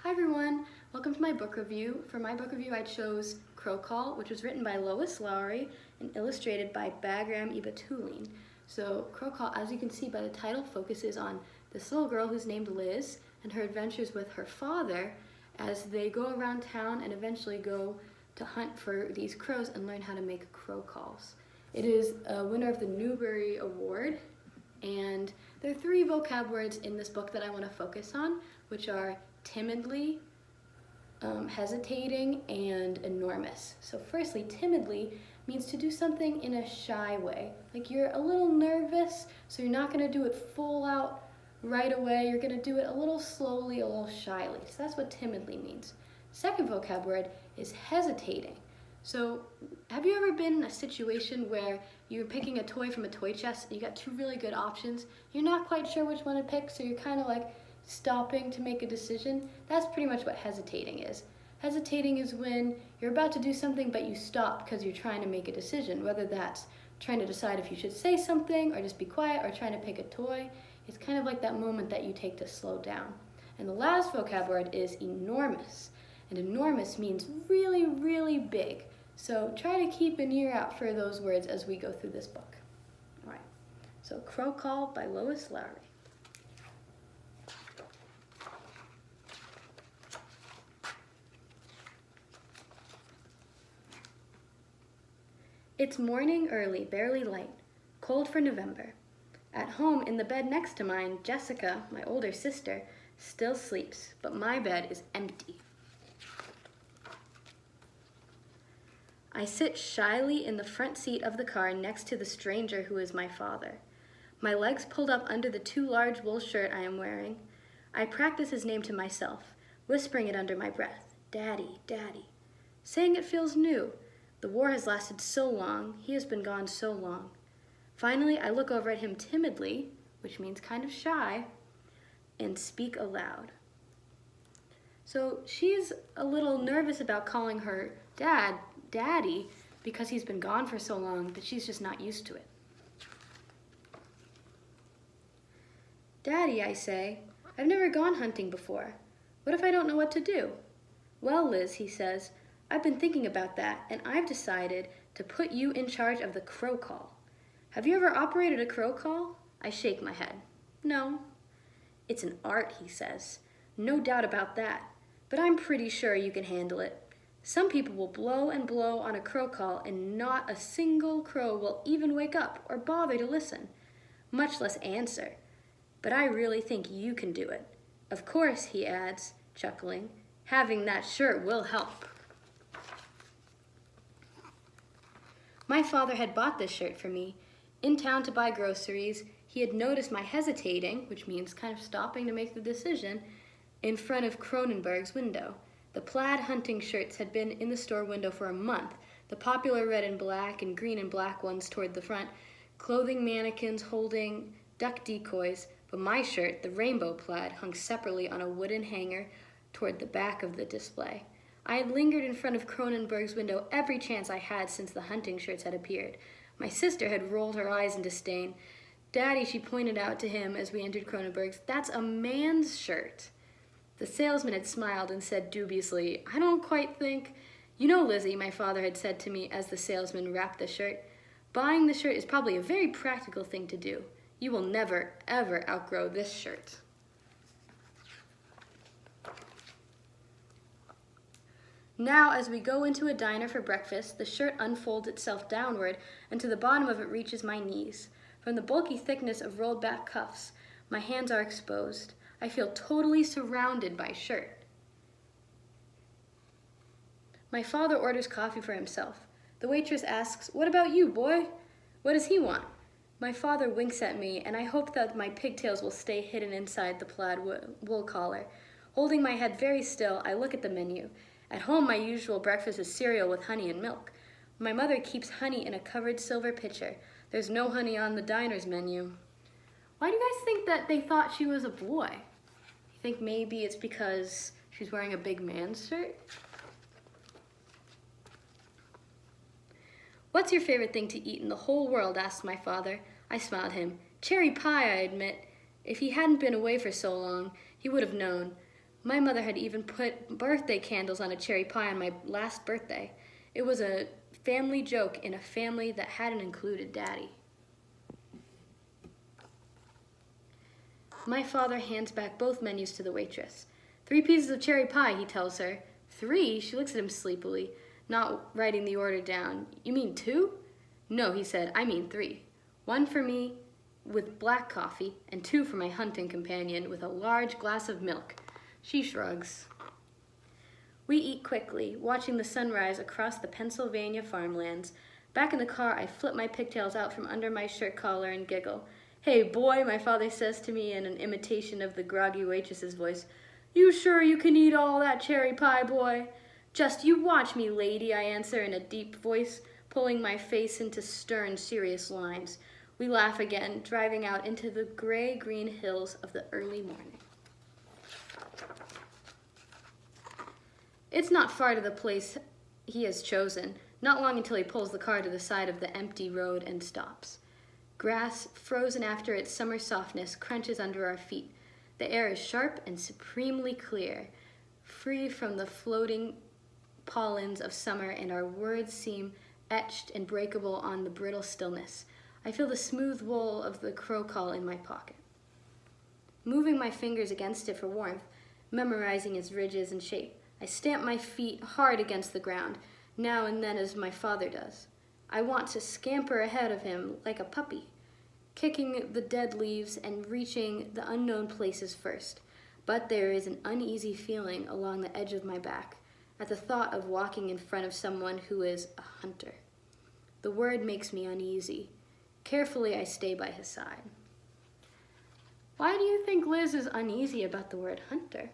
Hi everyone, welcome to my book review. For my book review I chose Crow Call, which was written by Lois Lowry and illustrated by Bagram Ibatuline. So Crow Call, as you can see by the title, focuses on this little girl who's named Liz and her adventures with her father as they go around town and eventually go to hunt for these crows and learn how to make crow calls. It is a winner of the Newbery Award, and there are 3 vocab words in this book that I want to focus on, which are timidly, hesitating, and enormous. So firstly, timidly means to do something in a shy way. Like you're a little nervous, so you're not going to do it full out right away. You're going to do it a little slowly, a little shyly. So that's what timidly means. Second vocab word is hesitating. So have you ever been in a situation where you're picking a toy from a toy chest and you got 2 really good options? You're not quite sure which one to pick, so you're kind of like stopping to make a decision? That's pretty much what hesitating is. Hesitating is when you're about to do something but you stop because you're trying to make a decision, whether that's trying to decide if you should say something or just be quiet or trying to pick a toy. It's kind of like that moment that you take to slow down. And the last vocab word is enormous. And enormous means really, really big. So try to keep an ear out for those words as we go through this book. All right. So Crow Call by Lois Lowry. It's morning early, barely light, cold for November. At home, in the bed next to mine, Jessica, my older sister, still sleeps, but my bed is empty. I sit shyly in the front seat of the car next to the stranger who is my father. My legs pulled up under the too large wool shirt I am wearing. I practice his name to myself, whispering it under my breath, Daddy, Daddy. Saying it feels new. The war has lasted so long, he has been gone so long. Finally, I look over at him timidly, which means kind of shy, and speak aloud. So she's a little nervous about calling her dad, Daddy, because he's been gone for so long, but she's just not used to it. Daddy, I say, I've never gone hunting before. What if I don't know what to do? Well, Liz, he says, I've been thinking about that, and I've decided to put you in charge of the crow call. Have you ever operated a crow call? I shake my head. No. It's an art, he says. No doubt about that, but I'm pretty sure you can handle it. Some people will blow and blow on a crow call, and not a single crow will even wake up or bother to listen, much less answer. But I really think you can do it. Of course, he adds, chuckling, having that shirt will help. My father had bought this shirt for me. In town to buy groceries, he had noticed my hesitating, which means kind of stopping to make the decision, in front of Cronenberg's window. The plaid hunting shirts had been in the store window for a month, the popular red and black and green and black ones toward the front, clothing mannequins holding duck decoys, but my shirt, the rainbow plaid, hung separately on a wooden hanger toward the back of the display. I had lingered in front of Cronenberg's window every chance I had since the hunting shirts had appeared. My sister had rolled her eyes in disdain. Daddy, she pointed out to him as we entered Cronenberg's, that's a man's shirt. The salesman had smiled and said dubiously, I don't quite think... You know, Lizzie, my father had said to me as the salesman wrapped the shirt, buying the shirt is probably a very practical thing to do. You will never, ever outgrow this shirt. Now, as we go into a diner for breakfast, the shirt unfolds itself downward, and to the bottom of it reaches my knees. From the bulky thickness of rolled back cuffs, my hands are exposed. I feel totally surrounded by shirt. My father orders coffee for himself. The waitress asks, What about you, boy? What does he want? My father winks at me, and I hope that my pigtails will stay hidden inside the plaid wool collar. Holding my head very still, I look at the menu. At home, my usual breakfast is cereal with honey and milk. My mother keeps honey in a covered silver pitcher. There's no honey on the diner's menu. Why do you guys think that they thought she was a boy? You think maybe it's because she's wearing a big man's shirt? What's your favorite thing to eat in the whole world? Asked my father. I smiled at him. Cherry pie, I admit. If he hadn't been away for so long, he would have known. My mother had even put birthday candles on a cherry pie on my last birthday. It was a family joke in a family that hadn't included Daddy. My father hands back both menus to the waitress. 3 pieces of cherry pie, he tells her. 3? She looks at him sleepily, not writing the order down. You mean 2? No, he said, I mean 3. 1 for me with black coffee, and 2 for my hunting companion with a large glass of milk. She shrugs. We eat quickly, watching the sunrise across the Pennsylvania farmlands. Back in the car, I flip my pigtails out from under my shirt collar and giggle. Hey, boy, my father says to me in an imitation of the groggy waitress's voice. You sure you can eat all that cherry pie, boy? Just you watch me, lady, I answer in a deep voice, pulling my face into stern, serious lines. We laugh again, driving out into the gray-green hills of the early morning. It's not far to the place he has chosen, not long until he pulls the car to the side of the empty road and stops. Grass, frozen after its summer softness, crunches under our feet. The air is sharp and supremely clear, free from the floating pollens of summer, and our words seem etched and breakable on the brittle stillness. I feel the smooth wool of the crow call in my pocket. Moving my fingers against it for warmth, memorizing its ridges and shape, I stamp my feet hard against the ground, now and then as my father does. I want to scamper ahead of him like a puppy, kicking the dead leaves and reaching the unknown places first. But there is an uneasy feeling along the edge of my back at the thought of walking in front of someone who is a hunter. The word makes me uneasy. Carefully, I stay by his side. Why do you think Liz is uneasy about the word hunter?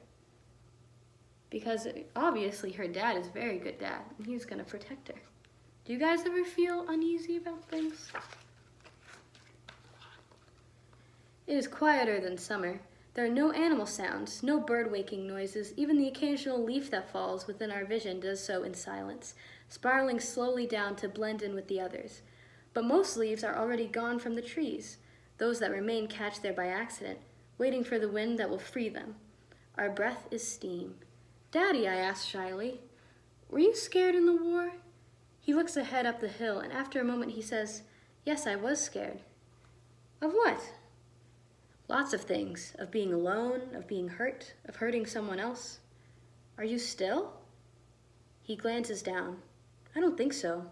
Because obviously her dad is a very good dad, and he's going to protect her. Do you guys ever feel uneasy about things? It is quieter than summer. There are no animal sounds, no bird-waking noises. Even the occasional leaf that falls within our vision does so in silence, spiraling slowly down to blend in with the others. But most leaves are already gone from the trees. Those that remain catch there by accident, waiting for the wind that will free them. Our breath is steam. Daddy, I ask shyly, were you scared in the war? He looks ahead up the hill, and after a moment he says, yes, I was scared. Of what? Lots of things. Of being alone, of being hurt, of hurting someone else. Are you still? He glances down. I don't think so.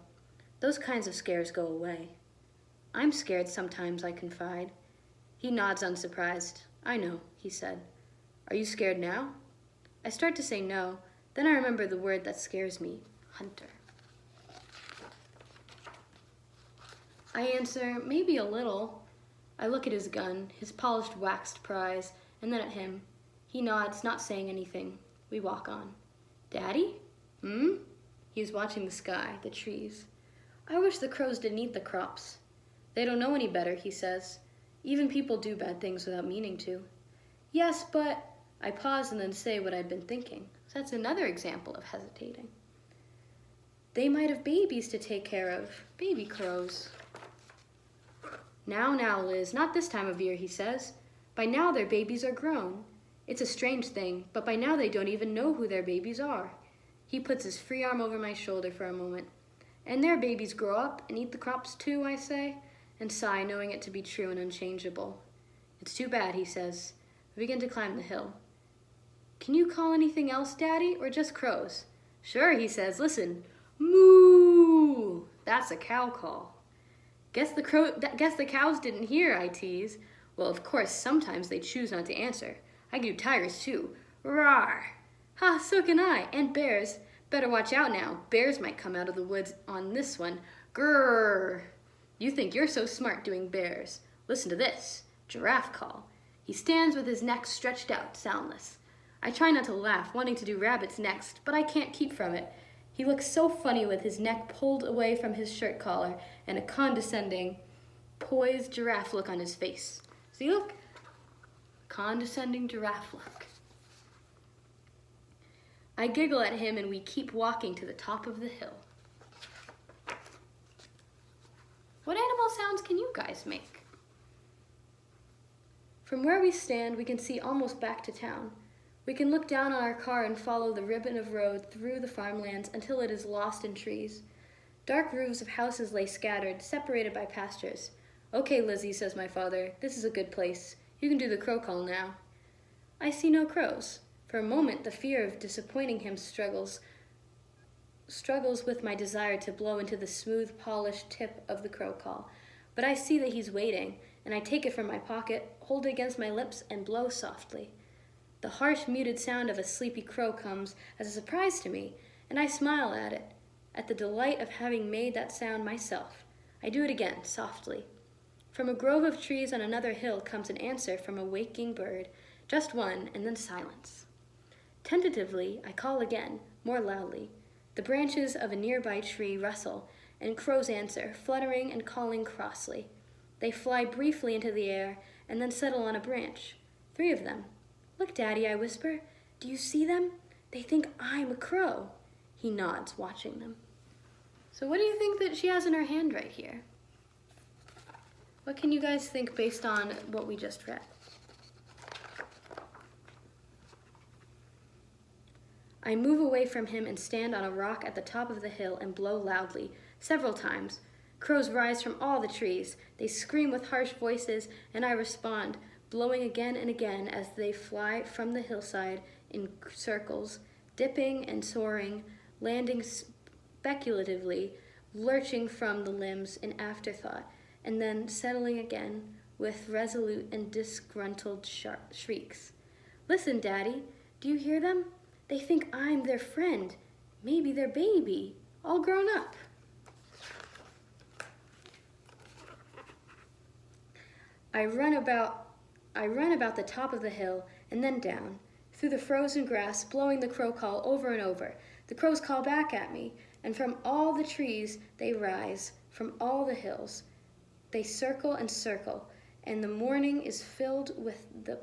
Those kinds of scares go away. I'm scared sometimes, I confide. He nods unsurprised. I know, he said. Are you scared now? I start to say no, then I remember the word that scares me, hunter. I answer, maybe a little. I look at his gun, his polished waxed prize, and then at him. He nods, not saying anything. We walk on. Daddy? He is watching the sky, the trees. I wish the crows didn't eat the crops. They don't know any better, he says. Even people do bad things without meaning to. Yes, but... I pause and then say what I'd been thinking. That's another example of hesitating. They might have babies to take care of. Baby crows. Now, Liz, not this time of year, he says. By now their babies are grown. It's a strange thing, but by now they don't even know who their babies are. He puts his free arm over my shoulder for a moment. And their babies grow up and eat the crops too, I say, and sigh, knowing it to be true and unchangeable. It's too bad, he says. We begin to climb the hill. Can you call anything else, Daddy, or just crows? Sure, he says. Listen. Moo! That's a cow call. Guess the cows didn't hear, I tease. Well, of course, sometimes they choose not to answer. I do tigers, too. Rawr! Ha, so can I. And bears. Better watch out now. Bears might come out of the woods on this one. Grrr! You think you're so smart doing bears. Listen to this. Giraffe call. He stands with his neck stretched out, soundless. I try not to laugh, wanting to do rabbits next, but I can't keep from it. He looks so funny with his neck pulled away from his shirt collar and a condescending, poised giraffe look on his face. See, look? Condescending giraffe look. I giggle at him and we keep walking to the top of the hill. What animal sounds can you guys make? From where we stand, we can see almost back to town. We can look down on our car and follow the ribbon of road through the farmlands until it is lost in trees. Dark roofs of houses lay scattered, separated by pastures. "Okay, Lizzie," says my father, "this is a good place. You can do the crow call now." I see no crows. For a moment, the fear of disappointing him struggles with my desire to blow into the smooth, polished tip of the crow call. But I see that he's waiting, and I take it from my pocket, hold it against my lips, and blow softly. The harsh, muted sound of a sleepy crow comes as a surprise to me, and I smile at it, at the delight of having made that sound myself. I do it again, softly. From a grove of trees on another hill comes an answer from a waking bird, just one, and then silence. Tentatively, I call again, more loudly. The branches of a nearby tree rustle, and crows answer, fluttering and calling crossly. They fly briefly into the air, and then settle on a branch. 3 of them. "Look, Daddy," I whisper. "Do you see them? They think I'm a crow." He nods, watching them. So what do you think that she has in her hand right here? What can you guys think based on what we just read? I move away from him and stand on a rock at the top of the hill and blow loudly, several times. Crows rise from all the trees. They scream with harsh voices, and I respond, blowing again and again as they fly from the hillside in circles, dipping and soaring, landing speculatively, lurching from the limbs in afterthought, and then settling again with resolute and disgruntled shrieks. "Listen, Daddy, do you hear them? They think I'm their friend, maybe their baby, all grown up." I run about the top of the hill and then down, through the frozen grass, blowing the crow call over and over. The crows call back at me, and from all the trees they rise, from all the hills. They circle and circle, and the morning is filled with the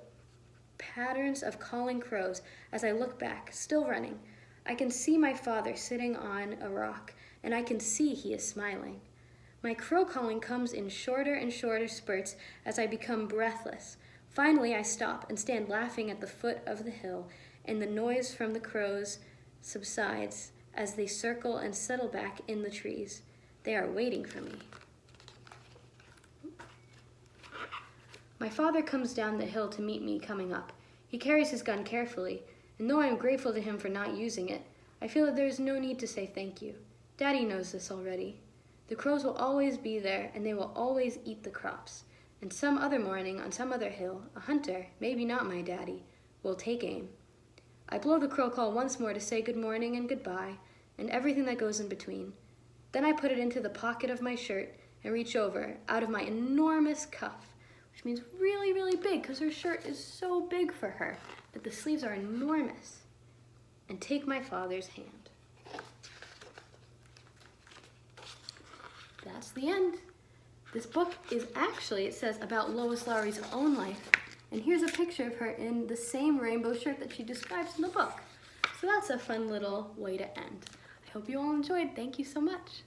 patterns of calling crows as I look back, still running. I can see my father sitting on a rock, and I can see he is smiling. My crow calling comes in shorter and shorter spurts as I become breathless. Finally, I stop and stand laughing at the foot of the hill, and the noise from the crows subsides as they circle and settle back in the trees. They are waiting for me. My father comes down the hill to meet me coming up. He carries his gun carefully, and though I am grateful to him for not using it, I feel that there is no need to say thank you. Daddy knows this already. The crows will always be there, and they will always eat the crops. And some other morning, on some other hill, a hunter, maybe not my daddy, will take aim. I blow the crow call once more to say good morning and goodbye, and everything that goes in between. Then I put it into the pocket of my shirt and reach over, out of my enormous cuff, which means really, really big, because her shirt is so big for her that the sleeves are enormous, and take my father's hand. That's the end. This book is actually, it says, about Lois Lowry's own life, and here's a picture of her in the same rainbow shirt that she describes in the book. So that's a fun little way to end. I hope you all enjoyed. Thank you so much.